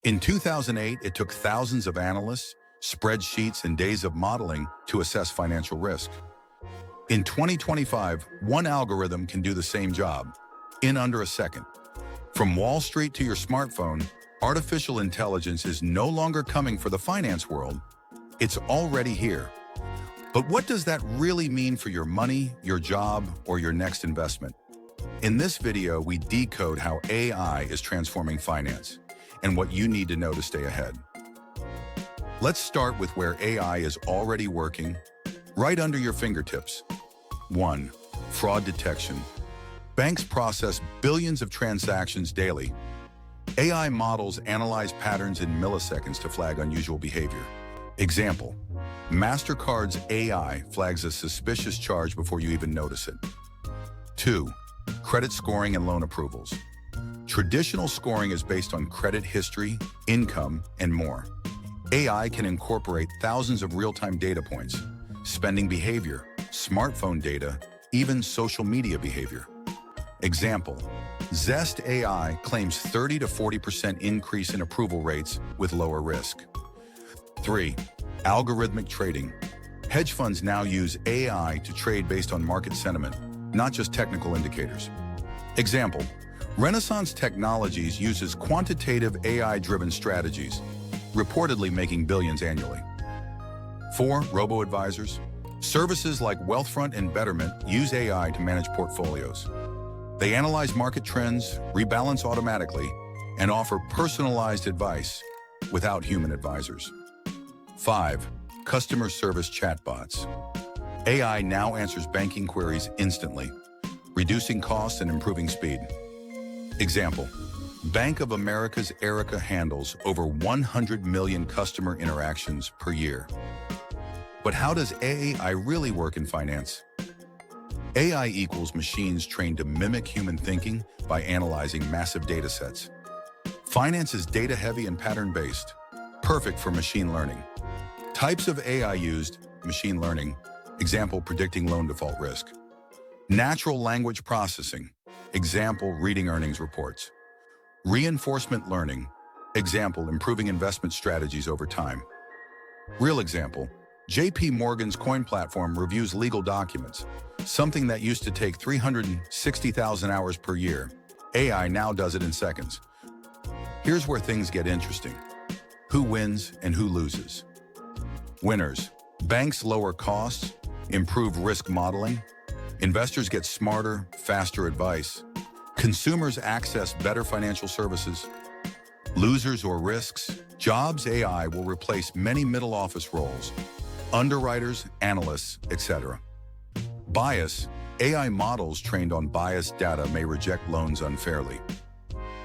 In 2008, it took thousands of analysts, spreadsheets, and days of modeling to assess financial risk. In 2025, one algorithm can do the same job in under a second. From Wall Street to your smartphone, artificial intelligence is no longer coming for the finance world. It's already here. But what does that really mean for your money, your job, or your next investment? In this video, we decode how AI is transforming finance and what you need to know to stay ahead. Let's start with where AI is already working, right under your fingertips. 1. Fraud detection. Banks process billions of transactions daily. AI models analyze patterns in milliseconds to flag unusual behavior. Example: MasterCard's AI flags a suspicious charge before you even notice it. 2. Credit scoring and loan approvals. Traditional scoring is based on credit history, income, and more. AI can incorporate thousands of real-time data points, spending behavior, smartphone data, even social media behavior. Example: Zest AI claims 30 to 40% increase in approval rates with lower risk. 3. Algorithmic trading. Hedge funds now use AI to trade based on market sentiment, not just technical indicators. Example: Renaissance Technologies uses quantitative AI-driven strategies, reportedly making billions annually. 4. Robo-advisors. Services like Wealthfront and Betterment use AI to manage portfolios. They analyze market trends, rebalance automatically, and offer personalized advice without human advisors. 5. Customer service chatbots. AI now answers banking queries instantly, reducing costs and improving speed. Example: Bank of America's Erica handles over 100 million customer interactions per year. But how does AI really work in finance? AI equals machines trained to mimic human thinking by analyzing massive data sets. Finance is data-heavy and pattern-based, perfect for machine learning. Types of AI used: machine learning, example, predicting loan default risk. Natural language processing, example, reading earnings reports. Reinforcement learning, example, improving investment strategies over time. Real example: JP Morgan's Coin platform reviews legal documents, something that used to take 360,000 hours per year. AI now does it in seconds. Here's where things get interesting. Who wins and who loses? Winners: banks lower costs, improve risk modeling. Investors get smarter, faster advice. Consumers access better financial services. Losers or risks: jobs: AI will replace many middle office roles, underwriters, analysts, etc. Bias: AI models trained on biased data may reject loans unfairly.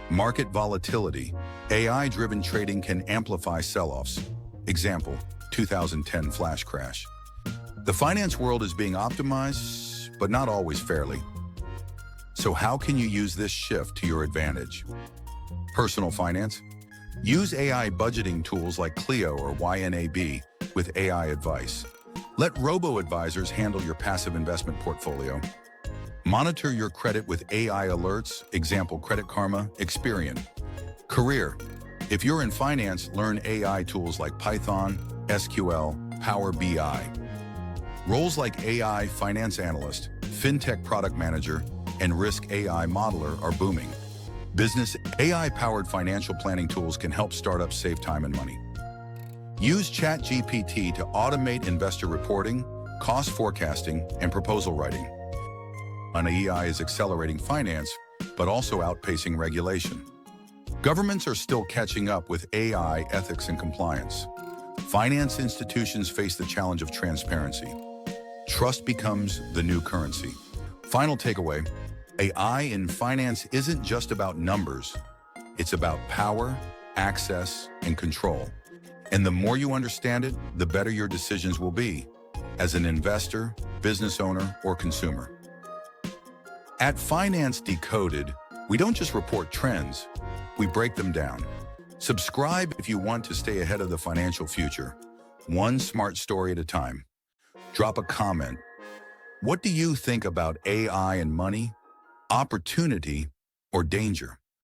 Market volatility: AI-driven trading can amplify sell-offs. Example: 2010 flash crash. The finance world is being optimized, but not always fairly. So how can you use this shift to your advantage? Personal finance: use AI budgeting tools like Clio or YNAB with AI advice. Let robo-advisors handle your passive investment portfolio. Monitor your credit with AI alerts, example, Credit Karma, Experian. Career: if you're in finance, learn AI tools like Python, SQL, Power BI. Roles like AI finance analyst, fintech product manager, and risk AI modeler are booming. Business: AI-powered financial planning tools can help startups save time and money. Use ChatGPT to automate investor reporting, cost forecasting, and proposal writing. AI is accelerating finance, but also outpacing regulation. Governments are still catching up with AI ethics and compliance. Finance institutions face the challenge of transparency. Trust becomes the new currency. Final takeaway: AI in finance isn't just about numbers. It's about power, access, and control. And the more you understand it, the better your decisions will be as an investor, business owner, or consumer. At Finance Decoded, we don't just report trends, we break them down. Subscribe if you want to stay ahead of the financial future, one smart story at a time. Drop a comment. What do you think about AI and money, opportunity, or danger?